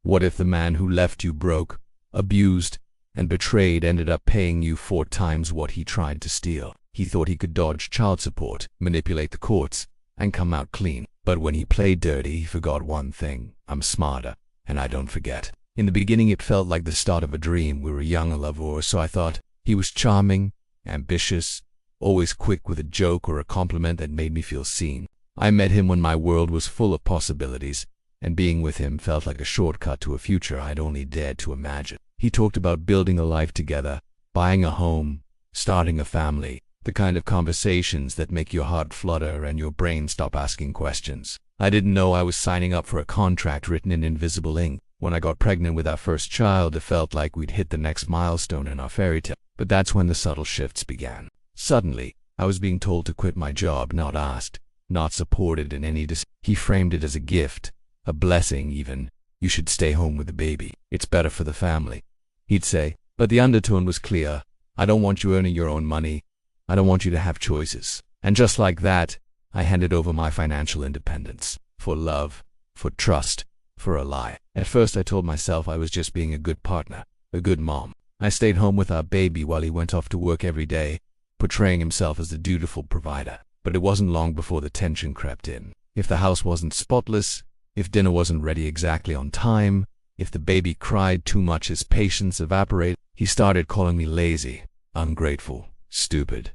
What if the man who left you broke, abused, and betrayed ended up paying you 4 times what he tried to steal? He thought he could dodge child support, manipulate the courts, and come out clean. But when he played dirty, he forgot one thing: I'm smarter, and I don't forget. In the beginning it felt like the start of a dream. We were young lovers, so I thought he was charming, ambitious, always quick with a joke or a compliment that made me feel seen. I met him when my world was full of possibilities, and being with him felt like a shortcut to a future I'd only dared to imagine. He talked about building a life together, buying a home, starting a family, the kind of conversations that make your heart flutter and your brain stop asking questions. I didn't know I was signing up for a contract written in invisible ink. When I got pregnant with our first child, it felt like we'd hit the next milestone in our fairy tale. But that's when the subtle shifts began. Suddenly, I was being told to quit my job, not asked, not supported in any decision. He framed it as a gift, a blessing even. You should stay home with the baby. It's better for the family, he'd say. But the undertone was clear. I don't want you earning your own money. I don't want you to have choices. And just like that, I handed over my financial independence. For love, for trust, for a lie. At first I told myself I was just being a good partner, a good mom. I stayed home with our baby while he went off to work every day, portraying himself as the dutiful provider. But it wasn't long before the tension crept in. If the house wasn't spotless, if dinner wasn't ready exactly on time, if the baby cried too much, his patience evaporated. He started calling me lazy, ungrateful, stupid.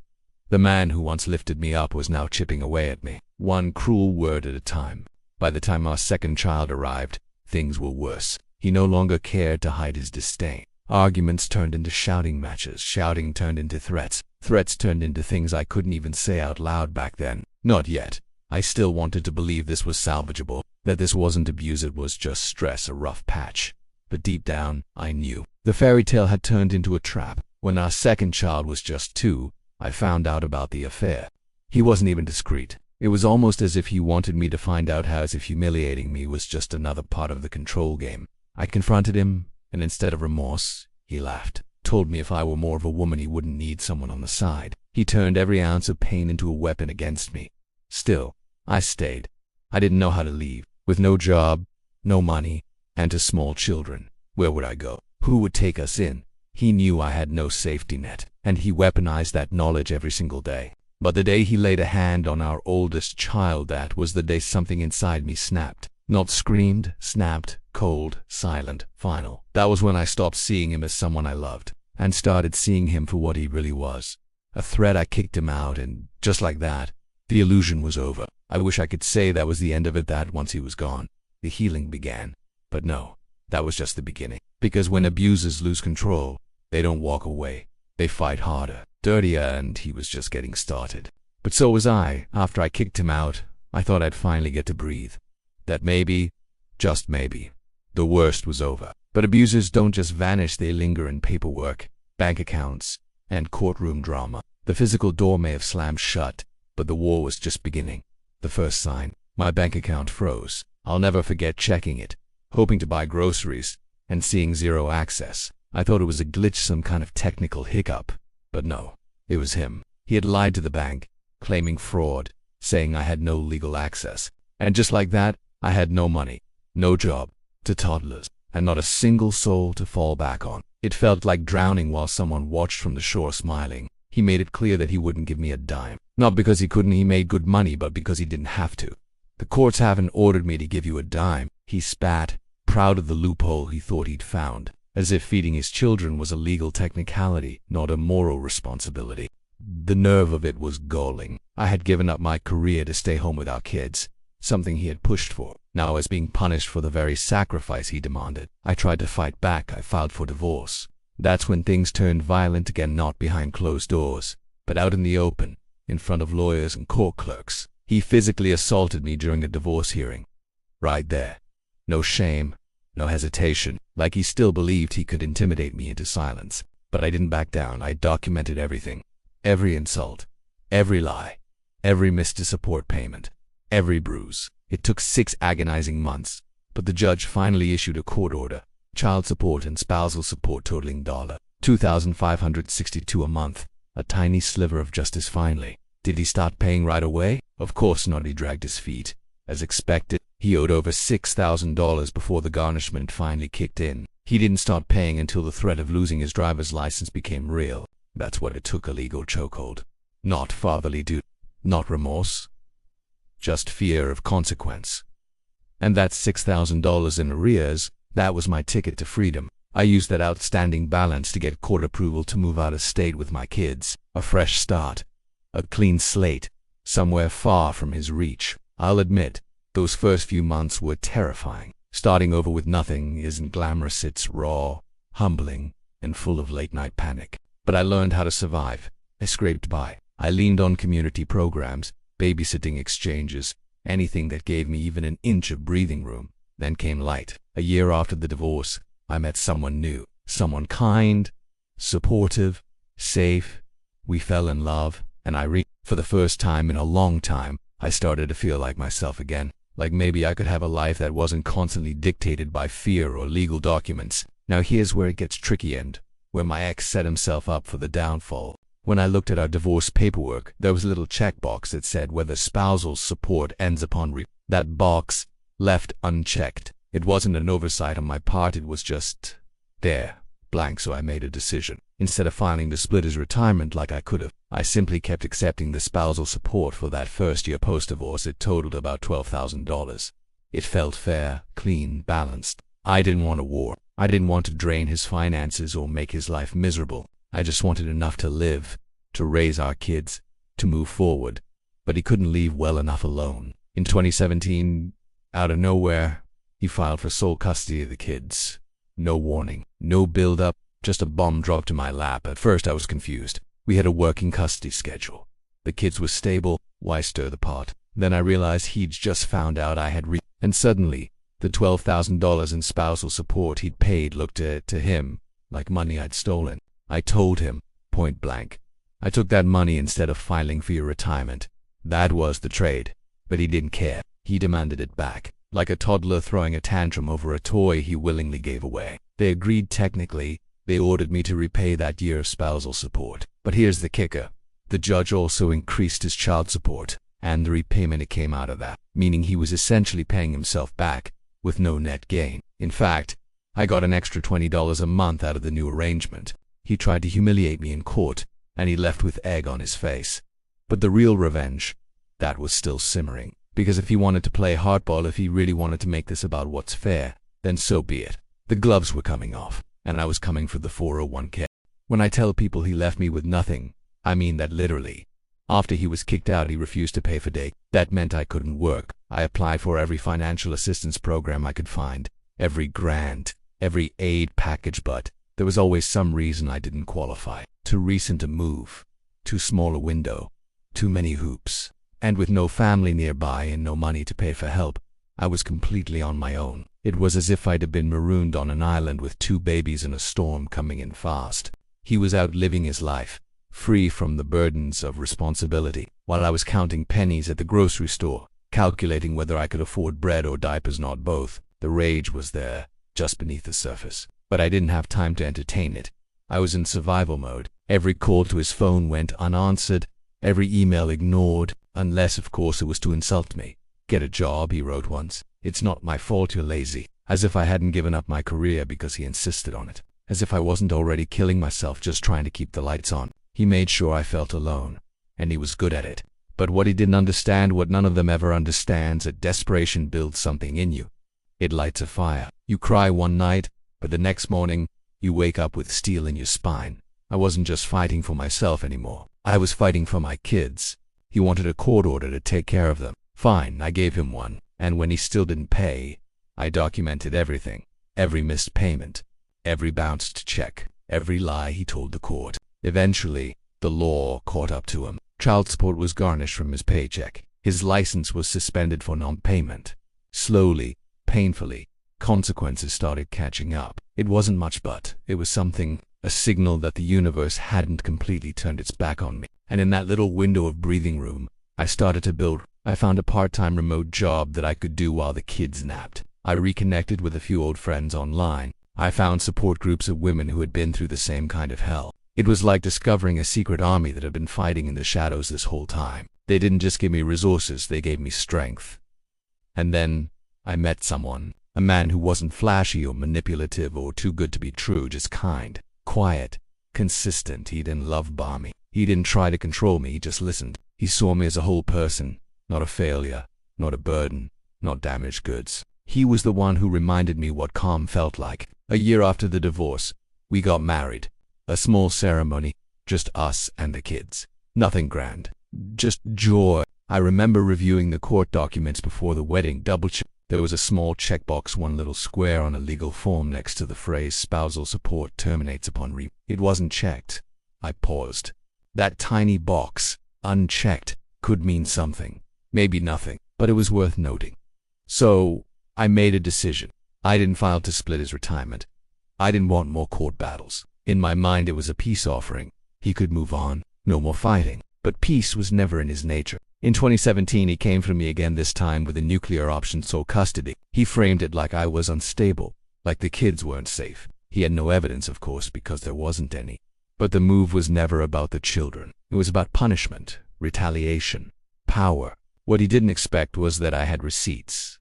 The man who once lifted me up was now chipping away at me, one cruel word at a time. By the time our second child arrived, things were worse. He no longer cared to hide his disdain. Arguments turned into shouting matches, shouting turned into threats, threats turned into things I couldn't even say out loud back then. Not yet. I still wanted to believe this was salvageable, that this wasn't abuse, it was just stress, a rough patch. But deep down, I knew. The fairy tale had turned into a trap. When our second child was just 2, I found out about the affair. He wasn't even discreet. It was almost as if he wanted me to find out how, as if humiliating me was just another part of the control game. I confronted him, and instead of remorse, he laughed. Told me if I were more of a woman he wouldn't need someone on the side. He turned every ounce of pain into a weapon against me. Still, I stayed. I didn't know how to leave. With no job, no money, and 2 small children. Where would I go? Who would take us in? He knew I had no safety net, and he weaponized that knowledge every single day. But the day he laid a hand on our oldest child, that was the day something inside me snapped. Not screamed, snapped, cold, silent, final. That was when I stopped seeing him as someone I loved, and started seeing him for what he really was. A threat. I kicked him out, and just like that, the illusion was over. I wish I could say that was the end of it, that once he was gone, the healing began. But no, that was just the beginning. Because when abusers lose control, they don't walk away. They fight harder, dirtier, and he was just getting started. But so was I. After I kicked him out, I thought I'd finally get to breathe. That maybe, just maybe, the worst was over. But abusers don't just vanish, they linger in paperwork, bank accounts, and courtroom drama. The physical door may have slammed shut, but the war was just beginning. The first sign, my bank account froze. I'll never forget checking it, hoping to buy groceries, and seeing 0 access. I thought it was a glitch, some kind of technical hiccup. But no, it was him. He had lied to the bank, claiming fraud, saying I had no legal access. And just like that, I had no money, no job, 2 toddlers, and not a single soul to fall back on. It felt like drowning while someone watched from the shore smiling. He made it clear that he wouldn't give me a dime. Not because he couldn't, he made good money, but because he didn't have to. The courts haven't ordered me to give you a dime, he spat, proud of the loophole he thought he'd found, as if feeding his children was a legal technicality, not a moral responsibility. The nerve of it was galling. I had given up my career to stay home with our kids, something he had pushed for. Now I was being punished for the very sacrifice he demanded. I tried to fight back. I filed for divorce. That's when things turned violent again, not behind closed doors, but out in the open, in front of lawyers and court clerks. He physically assaulted me during a divorce hearing. Right there. No shame, no hesitation, like he still believed he could intimidate me into silence. But I didn't back down. I documented everything. Every insult, every lie, every missed support payment, every bruise. It took 6 agonizing months, but the judge finally issued a court order. Child support and spousal support totaling $2,562 a month. A tiny sliver of justice finally. Did he start paying right away? Of course not. He dragged his feet, as expected. He owed over $6,000 before the garnishment finally kicked in. He didn't start paying until the threat of losing his driver's license became real. That's what it took, a legal chokehold. Not fatherly duty, not remorse, just fear of consequence. And that $6,000 in arrears, that was my ticket to freedom. I used that outstanding balance to get court approval to move out of state with my kids. A fresh start, a clean slate, somewhere far from his reach. I'll admit, those first few months were terrifying. Starting over with nothing isn't glamorous, it's raw, humbling, and full of late-night panic. But I learned how to survive. I scraped by. I leaned on community programs, babysitting exchanges, anything that gave me even an inch of breathing room. Then came light. A year after the divorce, I met someone new, someone kind, supportive, safe. We fell in love, and for the first time in a long time, I started to feel like myself again. Like maybe I could have a life that wasn't constantly dictated by fear or legal documents. Now here's where it gets tricky and where my ex set himself up for the downfall. When I looked at our divorce paperwork, there was a little checkbox that said whether spousal support ends upon that box left unchecked. It wasn't an oversight on my part, it was just there, blank, so I made a decision. Instead of filing to split his retirement like I could have, I simply kept accepting the spousal support for that first year post-divorce. It totaled about $12,000. It felt fair, clean, balanced. I didn't want a war. I didn't want to drain his finances or make his life miserable. I just wanted enough to live, to raise our kids, to move forward. But he couldn't leave well enough alone. In 2017, out of nowhere, he filed for sole custody of the kids. No warning, no build-up, just a bomb dropped in my lap. At first I was confused. We had a working custody schedule. The kids were stable, why stir the pot? Then I realized he'd just found out I had and suddenly, the $12,000 in spousal support he'd paid looked to him like money I'd stolen. I told him, point blank, I took that money instead of filing for your retirement. That was the trade. But he didn't care. He demanded it back. Like a toddler throwing a tantrum over a toy he willingly gave away. They agreed technically. They ordered me to repay that year of spousal support. But here's the kicker. The judge also increased his child support, and the repayment that came out of that, meaning he was essentially paying himself back, with no net gain. In fact, I got an extra $20 a month out of the new arrangement. He tried to humiliate me in court, and he left with egg on his face. But the real revenge, that was still simmering. Because if he wanted to play hardball, if he really wanted to make this about what's fair, then so be it. The gloves were coming off, and I was coming for the 401k. When I tell people he left me with nothing, I mean that literally. After he was kicked out, he refused to pay for day. That meant I couldn't work. I applied for every financial assistance program I could find, every grant, every aid package, but there was always some reason I didn't qualify. Too recent a move, too small a window, too many hoops. And with no family nearby and no money to pay for help, I was completely on my own. It was as if I'd been marooned on an island with 2 babies and a storm coming in fast. He was out living his life, free from the burdens of responsibility, while I was counting pennies at the grocery store, calculating whether I could afford bread or diapers, not both. The rage was there, just beneath the surface. But I didn't have time to entertain it. I was in survival mode. Every call to his phone went unanswered, every email ignored, unless of course it was to insult me. Get a job, he wrote once. It's not my fault you're lazy. As if I hadn't given up my career because he insisted on it. As if I wasn't already killing myself just trying to keep the lights on. He made sure I felt alone. And he was good at it. But what he didn't understand, what none of them ever understands, that desperation builds something in you. It lights a fire. You cry one night, but the next morning, you wake up with steel in your spine. I wasn't just fighting for myself anymore. I was fighting for my kids. He wanted a court order to take care of them. Fine, I gave him one. And when he still didn't pay, I documented everything. Every missed payment, every bounced check, every lie he told the court. Eventually, the law caught up to him. Child support was garnished from his paycheck. His license was suspended for non-payment. Slowly, painfully, consequences started catching up. It wasn't much, but it was something, a signal that the universe hadn't completely turned its back on me. And in that little window of breathing room, I started to build. I found a part-time remote job that I could do while the kids napped. I reconnected with a few old friends online. I found support groups of women who had been through the same kind of hell. It was like discovering a secret army that had been fighting in the shadows this whole time. They didn't just give me resources, they gave me strength. And then, I met someone, a man who wasn't flashy or manipulative or too good to be true, just kind, quiet, consistent. He didn't love bomb me. He didn't try to control me, he just listened. He saw me as a whole person, not a failure, not a burden, not damaged goods. He was the one who reminded me what calm felt like. A year after the divorce, we got married. A small ceremony, just us and the kids. Nothing grand, just joy. I remember reviewing the court documents before the wedding, double-check. There was a small checkbox, one little square on a legal form next to the phrase spousal support terminates upon re. It wasn't checked. I paused. That tiny box, unchecked, could mean something. Maybe nothing, but it was worth noting. So, I made a decision. I didn't file to split his retirement. I didn't want more court battles. In my mind, it was a peace offering. He could move on, no more fighting. But peace was never in his nature. In 2017, he came for me again, this time with a nuclear option, sole custody. He framed it like I was unstable, like the kids weren't safe. He had no evidence, of course, because there wasn't any. But the move was never about the children. It was about punishment, retaliation, power. What he didn't expect was that I had receipts.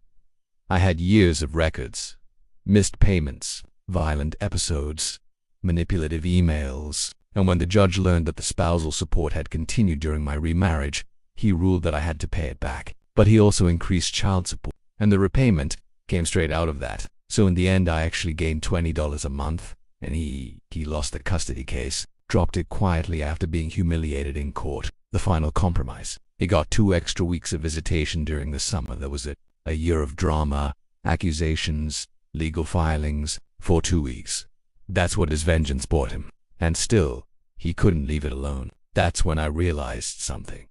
I had years of records, missed payments, violent episodes, manipulative emails. And when the judge learned that the spousal support had continued during my remarriage, he ruled that I had to pay it back. But he also increased child support, and the repayment came straight out of that. So in the end, I actually gained $20 a month, and he lost the custody case, dropped it quietly after being humiliated in court. The final compromise. He got 2 extra weeks of visitation during the summer. That was it. A year of drama, accusations, legal filings, for 2 weeks. That's what his vengeance bought him. And still, he couldn't leave it alone. That's when I realized something.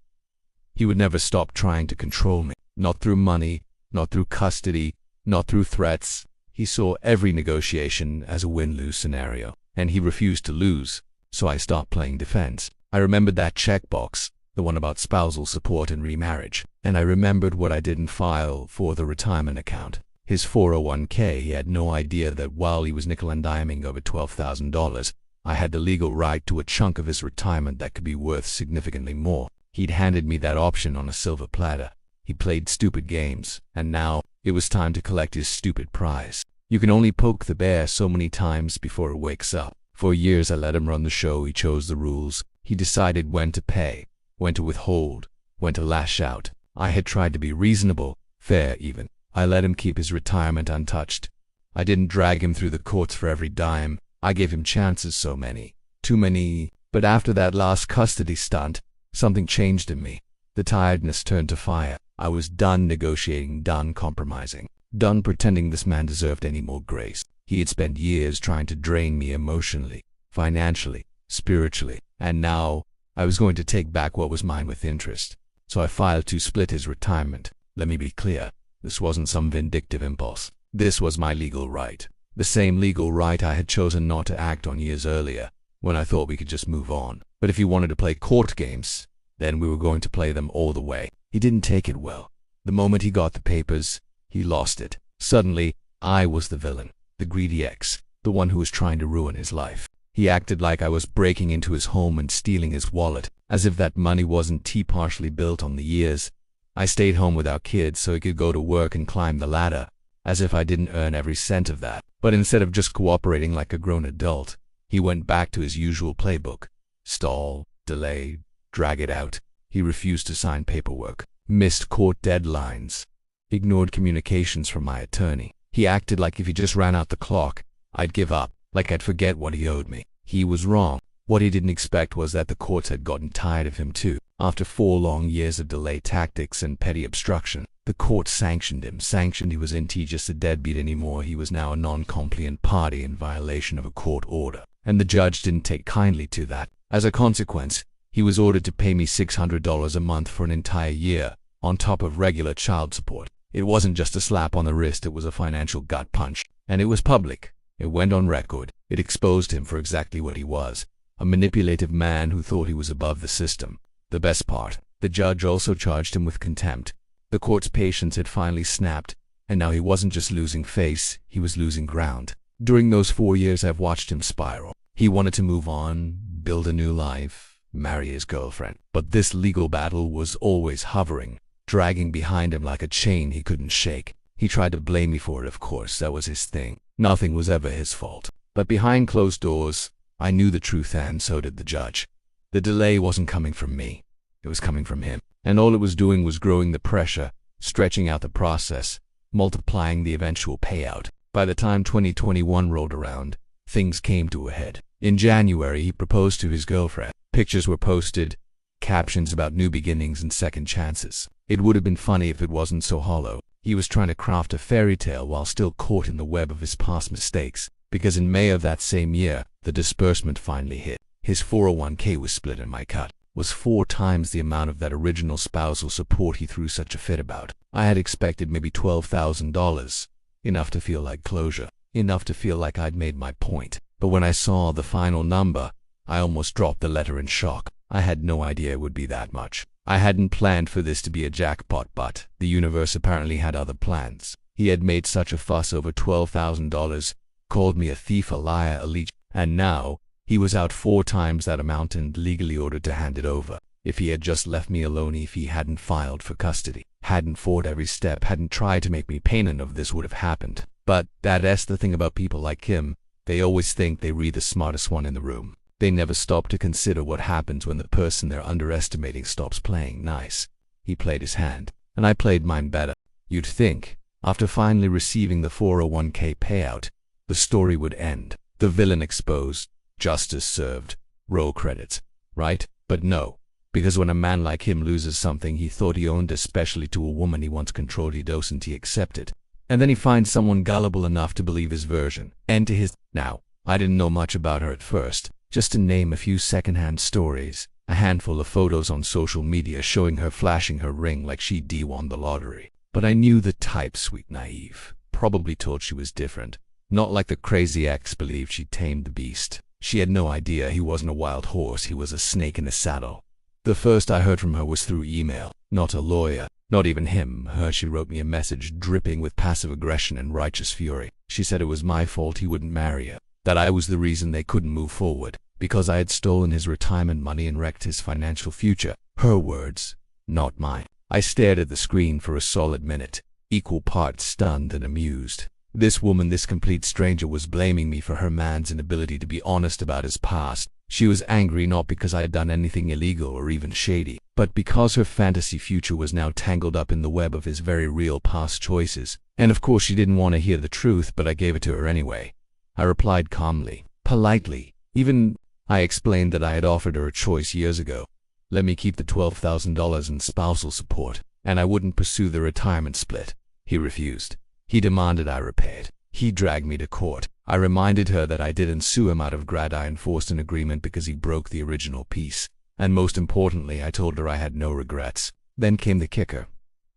He would never stop trying to control me. Not through money, not through custody, not through threats. He saw every negotiation as a win-lose scenario, and he refused to lose, so I stopped playing defense. I remembered that checkbox, the one about spousal support and remarriage, and I remembered what I didn't file for the retirement account. His 401k. He had no idea that while he was nickel-and-diming over $12,000, I had the legal right to a chunk of his retirement that could be worth significantly more. He'd handed me that option on a silver platter. He played stupid games, and now it was time to collect his stupid prize. You can only poke the bear so many times before it wakes up. For years I let him run the show. He chose the rules. He decided when to pay, when to withhold, when to lash out. I had tried to be reasonable, fair even. I let him keep his retirement untouched. I didn't drag him through the courts for every dime. I gave him chances, so many, too many. But after that last custody stunt, something changed in me. The tiredness turned to fire. I was done negotiating, done compromising, done pretending this man deserved any more grace. He had spent years trying to drain me emotionally, financially, spiritually, and now I was going to take back what was mine with interest. So I filed to split his retirement. Let me be clear, this wasn't some vindictive impulse. This was my legal right. The same legal right I had chosen not to act on years earlier, when I thought we could just move on. But if he wanted to play court games, then we were going to play them all the way. He didn't take it well. The moment he got the papers, he lost it. Suddenly, I was the villain, the greedy ex, the one who was trying to ruin his life. He acted like I was breaking into his home and stealing his wallet, as if that money wasn't partially built on the years I stayed home without kids so he could go to work and climb the ladder, as if I didn't earn every cent of that. But instead of just cooperating like a grown adult, he went back to his usual playbook. Stall, delay, drag it out. He refused to sign paperwork, missed court deadlines, ignored communications from my attorney. He acted like if he just ran out the clock, I'd give up, like I'd forget what he owed me. He was wrong. What he didn't expect was that the courts had gotten tired of him too. After 4 long years of delay tactics and petty obstruction, the court sanctioned him. He wasn't just a deadbeat anymore. He was now a non-compliant party in violation of a court order. And the judge didn't take kindly to that. As a consequence, he was ordered to pay me $600 a month for an entire year, on top of regular child support. It wasn't just a slap on the wrist, it was a financial gut punch. And it was public. It went on record. It exposed him for exactly what he was. A manipulative man who thought he was above the system. The best part, the judge also charged him with contempt. The court's patience had finally snapped, and now he wasn't just losing face, he was losing ground. During those 4 years I've watched him spiral. He wanted to move on, build a new life, marry his girlfriend. But this legal battle was always hovering, dragging behind him like a chain he couldn't shake. He tried to blame me for it, of course, that was his thing. Nothing was ever his fault. But behind closed doors, I knew the truth, and so did the judge. The delay wasn't coming from me. It was coming from him. And all it was doing was growing the pressure, stretching out the process, multiplying the eventual payout. By the time 2021 rolled around, things came to a head. In January, he proposed to his girlfriend. Pictures were posted, captions about new beginnings and second chances. It would have been funny if it wasn't so hollow. He was trying to craft a fairy tale while still caught in the web of his past mistakes, because in May of that same year, the disbursement finally hit. His 401k was split, and my cut was 4 times the amount of that original spousal support he threw such a fit about. I had expected maybe $12,000, enough to feel like closure, enough to feel like I'd made my point. But when I saw the final number, I almost dropped the letter in shock. I had no idea it would be that much. I hadn't planned for this to be a jackpot, but the universe apparently had other plans. He had made such a fuss over $12,000, called me a thief, a liar, a leech, and now he was out 4 times that amount and legally ordered to hand it over. If he had just left me alone, if he hadn't filed for custody, hadn't fought every step, hadn't tried to make me pay, none of this would have happened. But that's the thing about people like him. They always think they read the smartest one in the room. They never stop to consider what happens when the person they're underestimating stops playing nice. He played his hand, and I played mine better. You'd think, after finally receiving the 401k payout, the story would end. The villain exposed, justice served, roll credits, right? But no, because when a man like him loses something he thought he owned, especially to a woman he once controlled, he doesn't accept it. And then he finds someone gullible enough to believe his version. And to his... Now, I didn't know much about her at first. Just to name a few secondhand stories, a handful of photos on social media showing her flashing her ring like she'd won the lottery. But I knew the type, sweet, naive, probably told she was different. Not like the crazy ex believed she tamed the beast. She had no idea he wasn't a wild horse, he was a snake in a saddle. The first I heard from her was through email. Not a lawyer, not even him. She wrote me a message dripping with passive aggression and righteous fury. She said it was my fault he wouldn't marry her, that I was the reason they couldn't move forward, because I had stolen his retirement money and wrecked his financial future. Her words, not mine. I stared at the screen for a solid minute, equal parts stunned and amused. This woman, this complete stranger, was blaming me for her man's inability to be honest about his past. She was angry not because I had done anything illegal or even shady, but because her fantasy future was now tangled up in the web of his very real past choices. And of course she didn't want to hear the truth, but I gave it to her anyway. I replied calmly, politely. Even I explained that I had offered her a choice years ago. Let me keep the $12,000 in spousal support, and I wouldn't pursue the retirement split. He refused. He demanded I repay it. He dragged me to court. I reminded her that I didn't sue him out of grat. I enforced an agreement because he broke the original peace. And most importantly, I told her I had no regrets. Then came the kicker.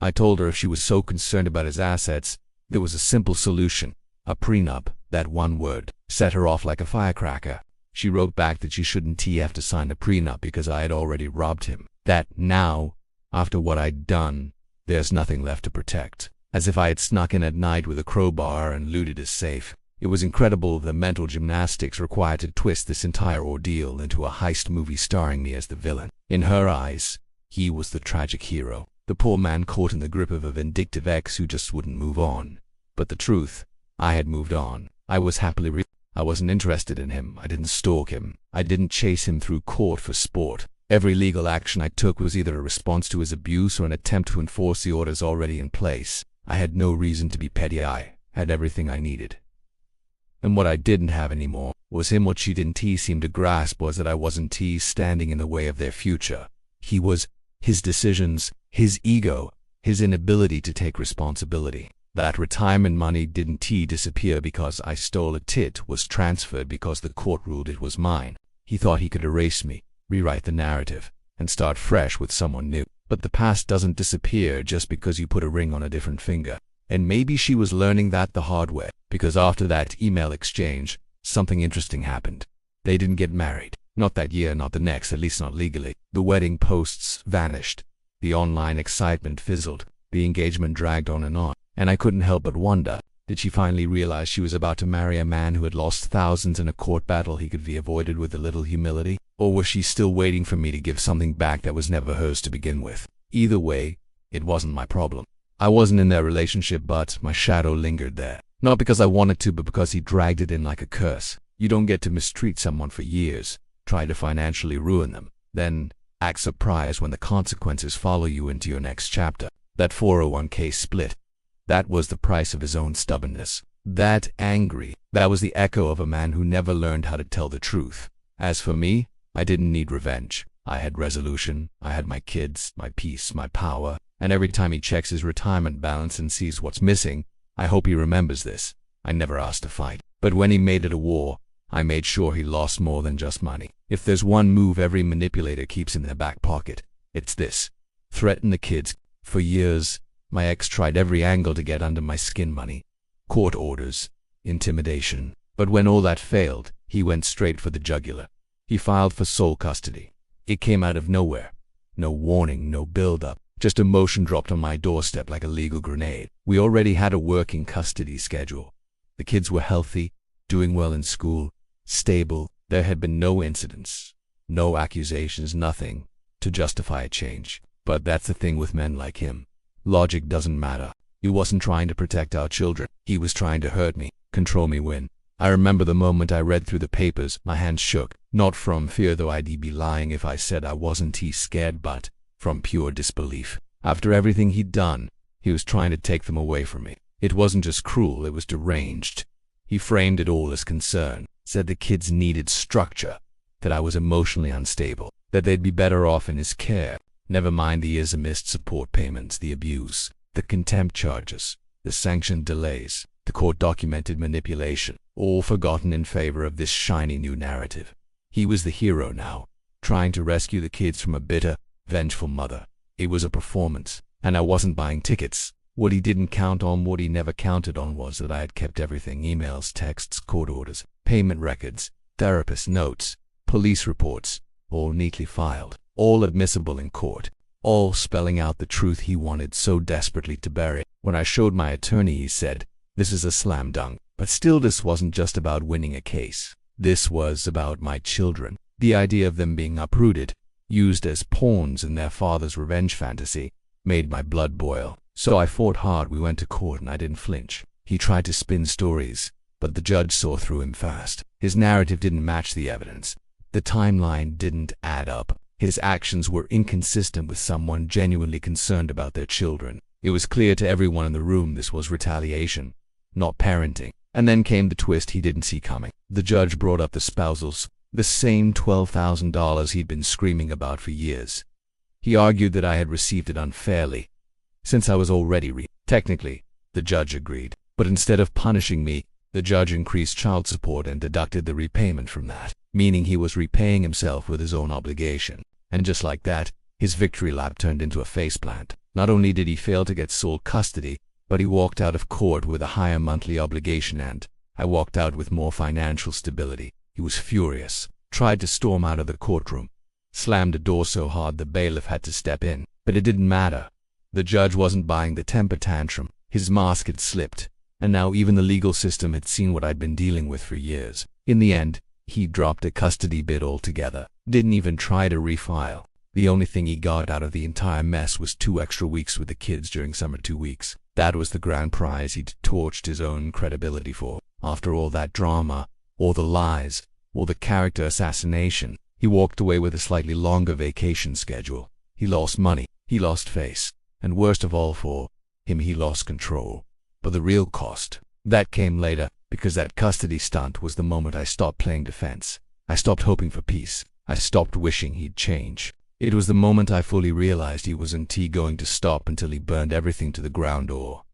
I told her if she was so concerned about his assets, there was a simple solution. A prenup. That one word set her off like a firecracker. She wrote back that she shouldn't have to sign the prenup because I had already robbed him. That now, after what I'd done, there's nothing left to protect. As if I had snuck in at night with a crowbar and looted his safe. It was incredible the mental gymnastics required to twist this entire ordeal into a heist movie starring me as the villain. In her eyes, he was the tragic hero, the poor man caught in the grip of a vindictive ex who just wouldn't move on. But the truth, I had moved on. I was happily I wasn't interested in him. I didn't stalk him. I didn't chase him through court for sport. Every legal action I took was either a response to his abuse or an attempt to enforce the orders already in place. I had no reason to be petty. I had everything I needed. And what I didn't have anymore was him. What she didn't seem to grasp was that I wasn't standing in the way of their future. He was. His decisions, his ego, his inability to take responsibility. That retirement money didn't disappear because I stole it. It was transferred because the court ruled it was mine. He thought he could erase me, rewrite the narrative, and start fresh with someone new. But the past doesn't disappear just because you put a ring on a different finger. And maybe she was learning that the hard way, because after that email exchange, something interesting happened. They didn't get married. Not that year, not the next, at least not legally. The wedding posts vanished. The online excitement fizzled. The engagement dragged on, and I couldn't help but wonder, did she finally realize she was about to marry a man who had lost thousands in a court battle he could be avoided with a little humility? Or was she still waiting for me to give something back that was never hers to begin with? Either way, it wasn't my problem. I wasn't in their relationship, but my shadow lingered there. Not because I wanted to, but because he dragged it in like a curse. You don't get to mistreat someone for years, try to financially ruin them, then act surprised when the consequences follow you into your next chapter. That 401k split. That was the price of his own stubbornness. That was the echo of a man who never learned how to tell the truth. As for me, I didn't need revenge. I had resolution, I had my kids, my peace, my power, and every time he checks his retirement balance and sees what's missing, I hope he remembers this. I never asked to fight. But when he made it a war, I made sure he lost more than just money. If there's one move every manipulator keeps in their back pocket, it's this. Threaten the kids. For years, my ex tried every angle to get under my skin: money, court orders, intimidation. But when all that failed, he went straight for the jugular. He filed for sole custody. It came out of nowhere. No warning, no build-up. Just emotion dropped on my doorstep like a legal grenade. We already had a working custody schedule. The kids were healthy, doing well in school, stable. There had been no incidents, no accusations, nothing to justify a change. But that's the thing with men like him. Logic doesn't matter. He wasn't trying to protect our children. He was trying to hurt me, control me, win. I remember the moment I read through the papers, my hands shook. Not from fear, though I'd be lying if I said I wasn't scared, but from pure disbelief. After everything he'd done, he was trying to take them away from me. It wasn't just cruel, it was deranged. He framed it all as concern, said the kids needed structure, that I was emotionally unstable, that they'd be better off in his care. Never mind the years of missed support payments, the abuse, the contempt charges, the sanctioned delays, the court-documented manipulation, all forgotten in favor of this shiny new narrative. He was the hero now, trying to rescue the kids from a bitter, vengeful mother. It was a performance, and I wasn't buying tickets. What he didn't count on, what he never counted on, was that I had kept everything: emails, texts, court orders, payment records, therapist notes, police reports, all neatly filed, all admissible in court, all spelling out the truth he wanted so desperately to bury. When I showed my attorney, he said, "This is a slam dunk." But still, this wasn't just about winning a case. This was about my children. The idea of them being uprooted, used as pawns in their father's revenge fantasy, made my blood boil. So I fought hard. We went to court and I didn't flinch. He tried to spin stories, but the judge saw through him fast. His narrative didn't match the evidence. The timeline didn't add up. His actions were inconsistent with someone genuinely concerned about their children. It was clear to everyone in the room this was retaliation, not parenting. And then came the twist he didn't see coming. The judge brought up the spousals, the same $12,000 he'd been screaming about for years. He argued that I had received it unfairly, since I was already Technically, the judge agreed. But instead of punishing me, the judge increased child support and deducted the repayment from that, meaning he was repaying himself with his own obligation. And just like that, his victory lap turned into a faceplant. Not only did he fail to get sole custody, but he walked out of court with a higher monthly obligation, and I walked out with more financial stability. He was furious, tried to storm out of the courtroom, slammed the door so hard the bailiff had to step in. But it didn't matter. The judge wasn't buying the temper tantrum. His mask had slipped, and now even the legal system had seen what I'd been dealing with for years. In the end, he dropped a custody bid altogether, didn't even try to refile. The only thing he got out of the entire mess was 2 extra weeks with the kids during summer 2 weeks. That was the grand prize he'd torched his own credibility for. After all that drama, all the lies, all the character assassination, he walked away with a slightly longer vacation schedule. He lost money, he lost face, and worst of all for him, he lost control. But the real cost, that came later, because that custody stunt was the moment I stopped playing defense. I stopped hoping for peace. I stopped wishing he'd change. It was the moment I fully realized he wasn't going to stop until he burned everything to the ground, or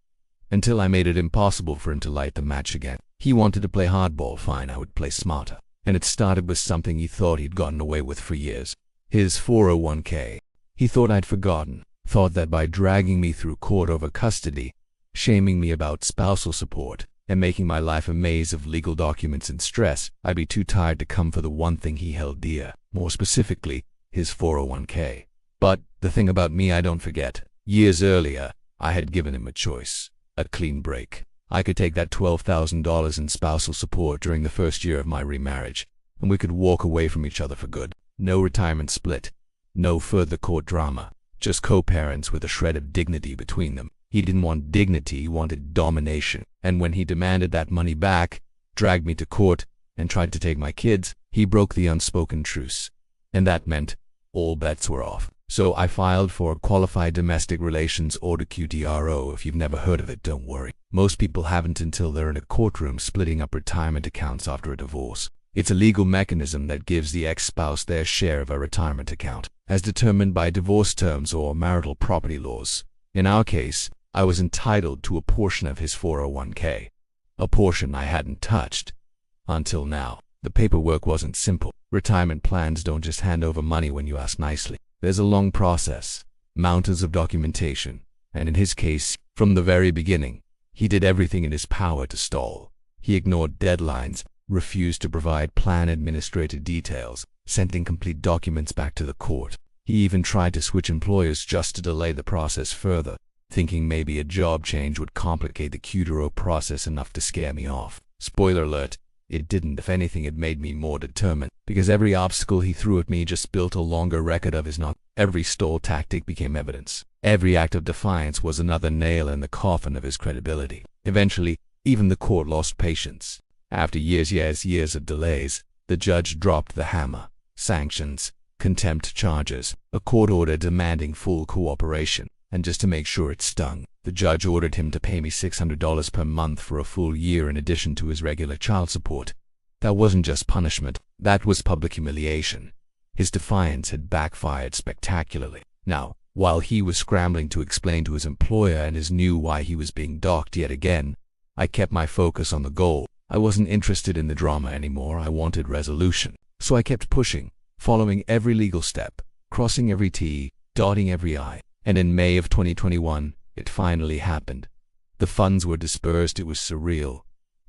until I made it impossible for him to light the match again. He wanted to play hardball. Fine, I would play smarter. And it started with something he thought he'd gotten away with for years. His 401k. He thought I'd forgotten. Thought that by dragging me through court over custody, shaming me about spousal support, and making my life a maze of legal documents and stress, I'd be too tired to come for the one thing he held dear. More specifically, his 401k. But the thing about me I don't forget. Years earlier, I had given him a choice. A clean break. I could take that $12,000 in spousal support during the first year of my remarriage, and we could walk away from each other for good. No retirement split. No further court drama. Just co-parents with a shred of dignity between them. He didn't want dignity, he wanted domination. And when he demanded that money back, dragged me to court, and tried to take my kids, he broke the unspoken truce. And that meant all bets were off. So I filed for a Qualified Domestic Relations Order QDRO. If you've never heard of it, don't worry. Most people haven't until they're in a courtroom splitting up retirement accounts after a divorce. It's a legal mechanism that gives the ex-spouse their share of a retirement account, as determined by divorce terms or marital property laws. In our case, I was entitled to a portion of his 401k, a portion I hadn't touched until now. The paperwork wasn't simple. Retirement plans don't just hand over money when you ask nicely. There's a long process, mountains of documentation, and in his case, from the very beginning, he did everything in his power to stall. He ignored deadlines, refused to provide plan administrative details, sent incomplete documents back to the court. He even tried to switch employers just to delay the process further, thinking maybe a job change would complicate the QDRO process enough to scare me off. Spoiler alert, it didn't. If anything, it made me more determined, because every obstacle he threw at me just built a longer record of his not. Every stall tactic became evidence. Every act of defiance was another nail in the coffin of his credibility. Eventually, even the court lost patience. After years of delays, the judge dropped the hammer. Sanctions, contempt charges, a court order demanding full cooperation. And just to make sure it stung, the judge ordered him to pay me $600 per month for a full year in addition to his regular child support. That wasn't just punishment, that was public humiliation. His defiance had backfired spectacularly. Now, while he was scrambling to explain to his employer and his knew why he was being docked yet again, I kept my focus on the goal. I wasn't interested in the drama anymore, I wanted resolution. So I kept pushing, following every legal step, crossing every T, dotting every I. And in May of 2021, it finally happened. The funds were dispersed. It was surreal.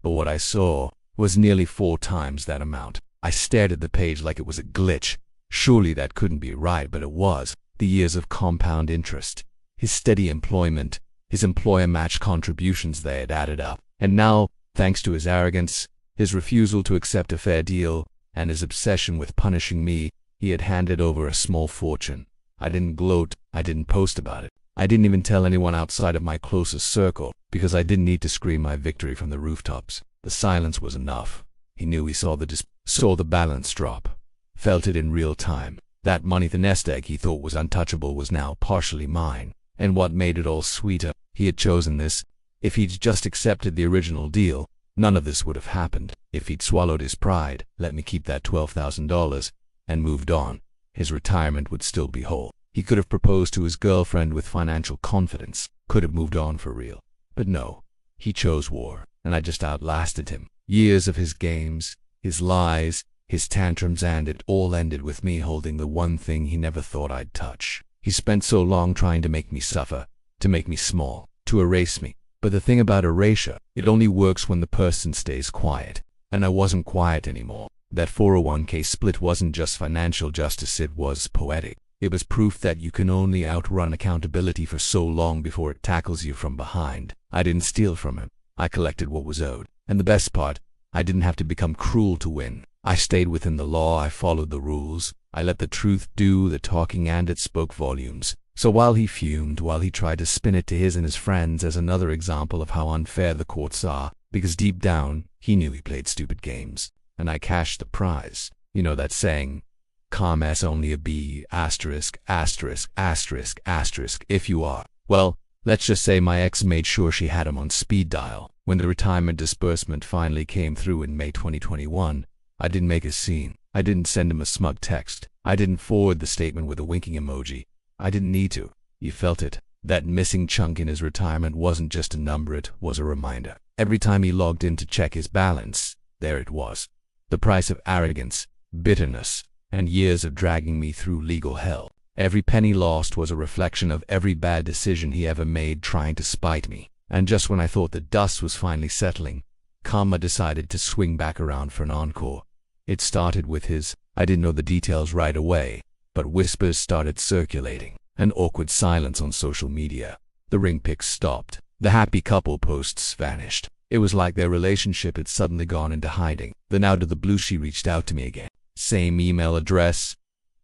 But what I saw was nearly 4 times that amount. I stared at the page like it was a glitch. Surely that couldn't be right, but it was. The years of compound interest, his steady employment, his employer match contributions, they had added up. And now, thanks to his arrogance, his refusal to accept a fair deal, and his obsession with punishing me, he had handed over a small fortune. I didn't gloat, I didn't post about it. I didn't even tell anyone outside of my closest circle, because I didn't need to scream my victory from the rooftops. The silence was enough. He knew he saw the balance drop, felt it in real time. That money, the nest egg he thought was untouchable, was now partially mine. And what made it all sweeter, he had chosen this. If he'd just accepted the original deal, none of this would have happened. If he'd swallowed his pride, let me keep that $12,000, and moved on, his retirement would still be whole. He could have proposed to his girlfriend with financial confidence, could have moved on for real. But no, he chose war, and I just outlasted him. Years of his games, his lies, his tantrums, and it all ended with me holding the one thing he never thought I'd touch. He spent so long trying to make me suffer, to make me small, to erase me. But the thing about erasure, it only works when the person stays quiet. And I wasn't quiet anymore. That 401k split wasn't just financial justice, it was poetic. It was proof that you can only outrun accountability for so long before it tackles you from behind. I didn't steal from him. I collected what was owed. And the best part, I didn't have to become cruel to win. I stayed within the law, I followed the rules. I let the truth do the talking, and it spoke volumes. So while he fumed, while he tried to spin it to his and his friends as another example of how unfair the courts are, because deep down, he knew he played stupid games. And I cashed the prize. You know that saying, commas only a B, asterisk, asterisk, asterisk, asterisk, if you are. Well, let's just say my ex made sure she had him on speed dial. When the retirement disbursement finally came through in May 2021, I didn't make a scene. I didn't send him a smug text. I didn't forward the statement with a winking emoji. I didn't need to. He felt it. That missing chunk in his retirement wasn't just a number, it was a reminder. Every time he logged in to check his balance, there it was. The price of arrogance, bitterness, and years of dragging me through legal hell. Every penny lost was a reflection of every bad decision he ever made trying to spite me. And just when I thought the dust was finally settling, karma decided to swing back around for an encore. It started with his, I didn't know the details right away, but whispers started circulating. An awkward silence on social media. The ring pics stopped. The happy couple posts vanished. It was like their relationship had suddenly gone into hiding. Then out of the blue she reached out to me again. Same email address,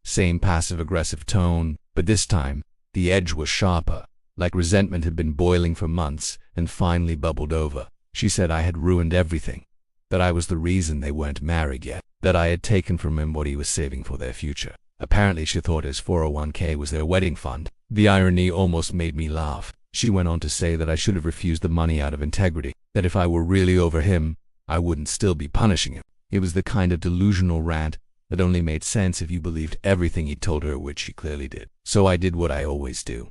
same passive-aggressive tone, but this time, the edge was sharper, like resentment had been boiling for months and finally bubbled over. She said I had ruined everything, that I was the reason they weren't married yet, that I had taken from him what he was saving for their future. Apparently she thought his 401k was their wedding fund. The irony almost made me laugh. She went on to say that I should have refused the money out of integrity, that if I were really over him, I wouldn't still be punishing him. It was the kind of delusional rant that only made sense if you believed everything he told her, which she clearly did. So I did what I always do.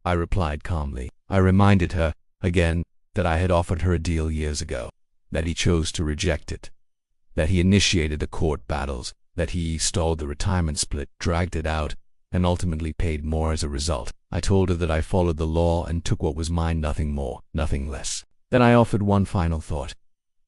I replied calmly. I reminded her, again, that I had offered her a deal years ago, that he chose to reject it, that he initiated the court battles, that he stalled the retirement split, dragged it out, and ultimately paid more as a result. I told her that I followed the law and took what was mine, nothing more, nothing less. Then I offered one final thought.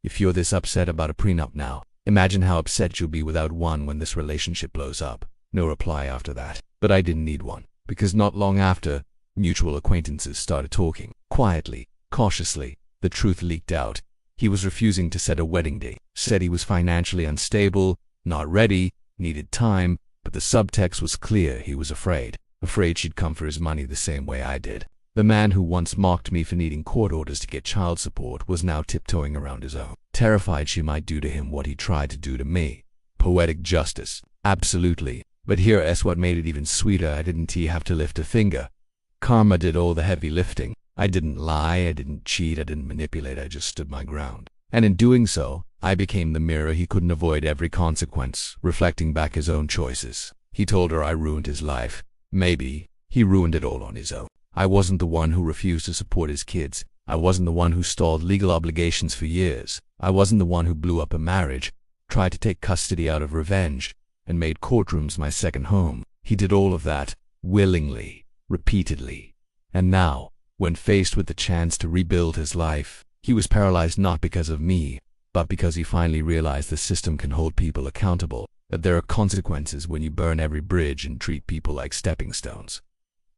If you're this upset about a prenup now, imagine how upset you'll be without one when this relationship blows up. No reply after that. But I didn't need one, because not long after, mutual acquaintances started talking. Quietly, cautiously, the truth leaked out. He was refusing to set a wedding date, said he was financially unstable, not ready, needed time, but the subtext was clear. He was afraid she'd come for his money the same way I did. The man who once mocked me for needing court orders to get child support was now tiptoeing around his own, terrified she might do to him what he tried to do to me. Poetic justice, absolutely. But here's what made it even sweeter. I didn't have to lift a finger. Karma did all the heavy lifting. I didn't lie, I didn't cheat, I didn't manipulate, I just stood my ground. And in doing so, I became the mirror he couldn't avoid every consequence, reflecting back his own choices. He told her I ruined his life. Maybe he ruined it all on his own. I wasn't the one who refused to support his kids. I wasn't the one who stalled legal obligations for years. I wasn't the one who blew up a marriage, tried to take custody out of revenge, and made courtrooms my second home. He did all of that, willingly, repeatedly. And now, when faced with the chance to rebuild his life, he was paralyzed not because of me, but because he finally realized the system can hold people accountable, that there are consequences when you burn every bridge and treat people like stepping stones.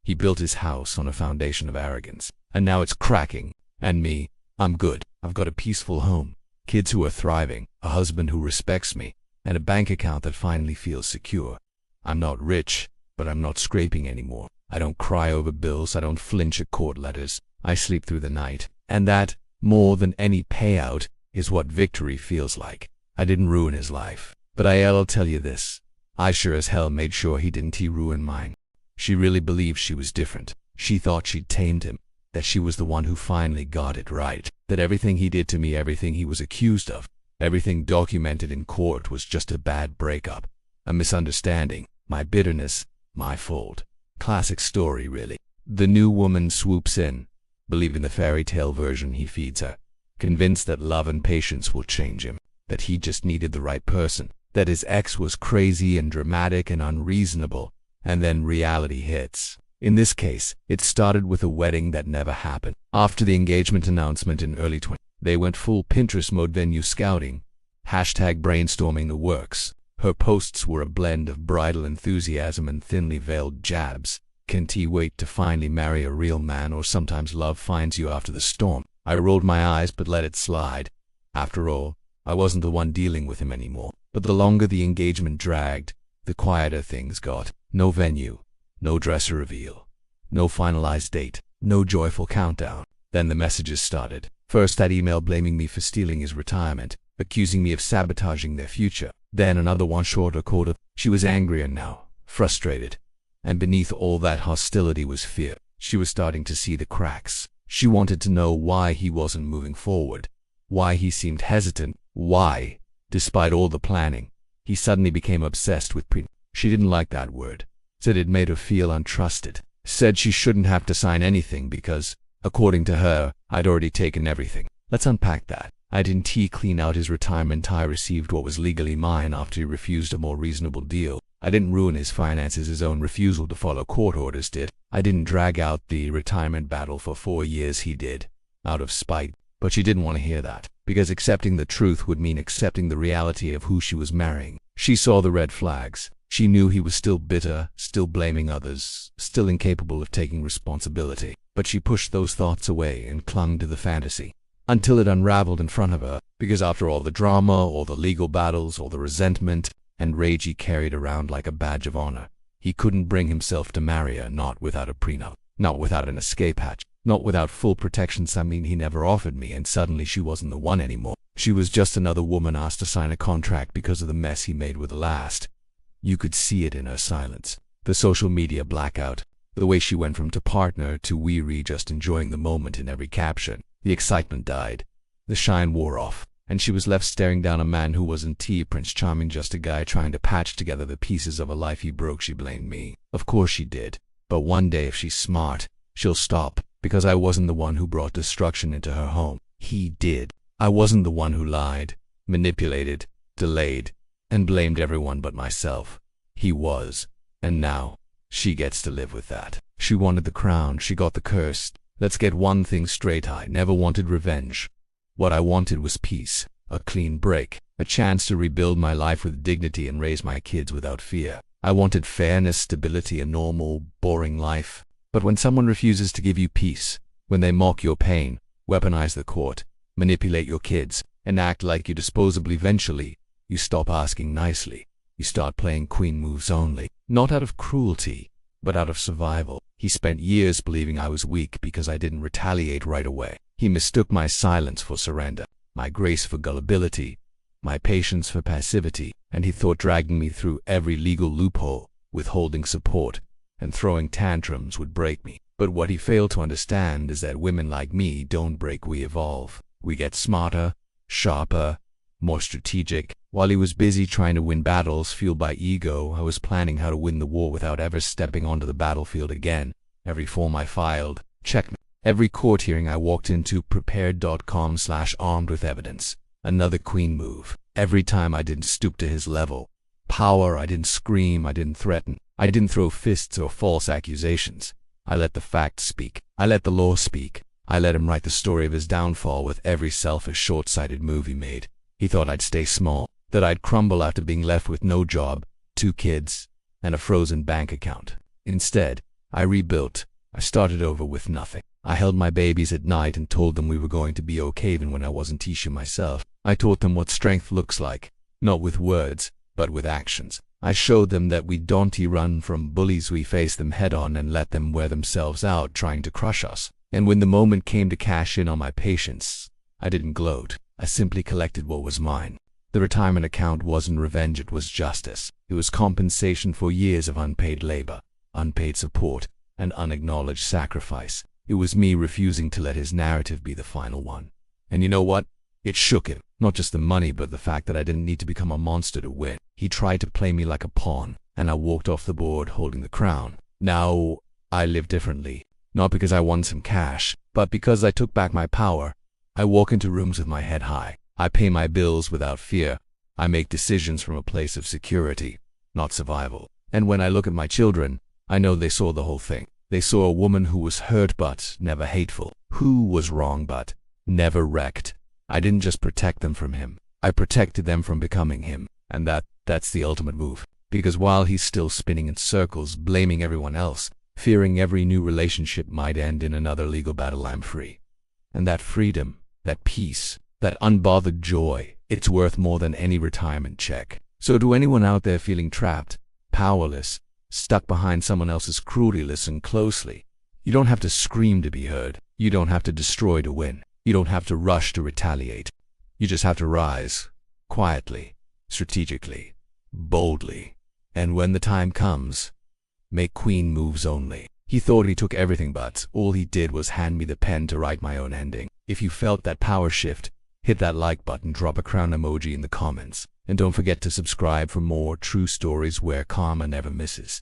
He built his house on a foundation of arrogance, and now it's cracking. And me, I'm good. I've got a peaceful home, kids who are thriving, a husband who respects me, and a bank account that finally feels secure. I'm not rich, but I'm not scraping anymore. I don't cry over bills, I don't flinch at court letters. I sleep through the night. And that, more than any payout, is what victory feels like. I didn't ruin his life, but I'll tell you this. I sure as hell made sure he didn't ruin mine. She really believed she was different. She thought she'd tamed him, that she was the one who finally got it right, that everything he did to me, everything he was accused of, everything documented in court was just a bad breakup, a misunderstanding, my bitterness, my fault. Classic story, really. The new woman swoops in, believing the fairy tale version he feeds her, convinced that love and patience will change him, that he just needed the right person, that his ex was crazy and dramatic and unreasonable, and then reality hits. In this case, it started with a wedding that never happened. After the engagement announcement in early 20, they went full Pinterest mode, venue scouting, #brainstorming the works. Her posts were a blend of bridal enthusiasm and thinly veiled jabs. Can't he wait to finally marry a real man, or sometimes love finds you after the storm? I rolled my eyes but let it slide. After all, I wasn't the one dealing with him anymore. But the longer the engagement dragged, the quieter things got. No venue, no dress reveal, no finalized date, no joyful countdown. Then the messages started. First that email blaming me for stealing his retirement, accusing me of sabotaging their future. Then another one shorter called her. She was angrier now, frustrated. And beneath all that hostility was fear. She was starting to see the cracks. She wanted to know why he wasn't moving forward, why he seemed hesitant, why, despite all the planning, he suddenly became obsessed with prenup. She didn't like that word, said it made her feel untrusted, said she shouldn't have to sign anything because, according to her, I'd already taken everything. Let's unpack that. I didn't clean out his retirement. I received what was legally mine after he refused a more reasonable deal. I didn't ruin his finances. His own refusal to follow court orders did. I didn't drag out the retirement battle for 4 years. He did, out of spite. But she didn't want to hear that, because accepting the truth would mean accepting the reality of who she was marrying. She saw the red flags. She knew he was still bitter, still blaming others, still incapable of taking responsibility. But she pushed those thoughts away and clung to the fantasy, until it unraveled in front of her, because after all the drama, all the legal battles, all the resentment and rage he carried around like a badge of honor, he couldn't bring himself to marry her, not without a prenup. Not without an escape hatch. Not without full protection. I mean, he never offered me, and suddenly she wasn't the one anymore. She was just another woman asked to sign a contract because of the mess he made with the last. You could see it in her silence. The social media blackout. The way she went from to partner to weary, just enjoying the moment in every caption. The excitement died. The shine wore off, and she was left staring down a man who wasn't Prince Charming, just a guy trying to patch together the pieces of a life he broke. She blamed me. Of course she did. But one day, if she's smart, she'll stop, because I wasn't the one who brought destruction into her home. He did. I wasn't the one who lied, manipulated, delayed, and blamed everyone but myself. He was. And now, she gets to live with that. She wanted the crown, she got the curse. Let's get one thing straight, I never wanted revenge. What I wanted was peace, a clean break, a chance to rebuild my life with dignity and raise my kids without fear. I wanted fairness, stability, a normal, boring life. But when someone refuses to give you peace, when they mock your pain, weaponize the court, manipulate your kids, and act like you disposable, eventually, you stop asking nicely. You start playing queen moves only. Not out of cruelty, but out of survival. He spent years believing I was weak because I didn't retaliate right away. He mistook my silence for surrender, my grace for gullibility, my patience for passivity, and he thought dragging me through every legal loophole, withholding support, and throwing tantrums would break me. But what he failed to understand is that women like me don't break, we evolve. We get smarter, sharper, more strategic. While he was busy trying to win battles fueled by ego, I was planning how to win the war without ever stepping onto the battlefield again. Every form I filed, checkmate. Every court hearing I walked into, prepared.com/armed with evidence. Another queen move. Every time I didn't stoop to his level. Power, I didn't scream, I didn't threaten. I didn't throw fists or false accusations. I let the facts speak. I let the law speak. I let him write the story of his downfall with every selfish, short-sighted move he made. He thought I'd stay small, that I'd crumble after being left with no job, 2 kids, and a frozen bank account. Instead, I rebuilt. I started over with nothing. I held my babies at night and told them we were going to be okay even when I wasn't Tisha myself. I taught them what strength looks like, not with words, but with actions. I showed them that we don't run from bullies, we face them head on and let them wear themselves out trying to crush us. And when the moment came to cash in on my patience, I didn't gloat. I simply collected what was mine. The retirement account wasn't revenge, it was justice. It was compensation for years of unpaid labor, unpaid support, and unacknowledged sacrifice. It was me refusing to let his narrative be the final one. And you know what? It shook him. Not just the money, but the fact that I didn't need to become a monster to win. He tried to play me like a pawn, and I walked off the board holding the crown. Now, I live differently. Not because I won some cash, but because I took back my power. I walk into rooms with my head high. I pay my bills without fear. I make decisions from a place of security, not survival. And when I look at my children, I know they saw the whole thing. They saw a woman who was hurt but never hateful, who was wrong but never wrecked. I didn't just protect them from him. I protected them from becoming him. And that's the ultimate move. Because while he's still spinning in circles, blaming everyone else, fearing every new relationship might end in another legal battle, I'm free. And that freedom, that peace, that unbothered joy, it's worth more than any retirement check. So to anyone out there feeling trapped, powerless, stuck behind someone else's cruelty, listen closely. You don't have to scream to be heard. You don't have to destroy to win. You don't have to rush to retaliate. You just have to rise, quietly, strategically, boldly. And when the time comes, make queen moves only. He thought he took everything, but all he did was hand me the pen to write my own ending. If you felt that power shift, hit that like button, drop a crown emoji in the comments. And don't forget to subscribe for more true stories where karma never misses.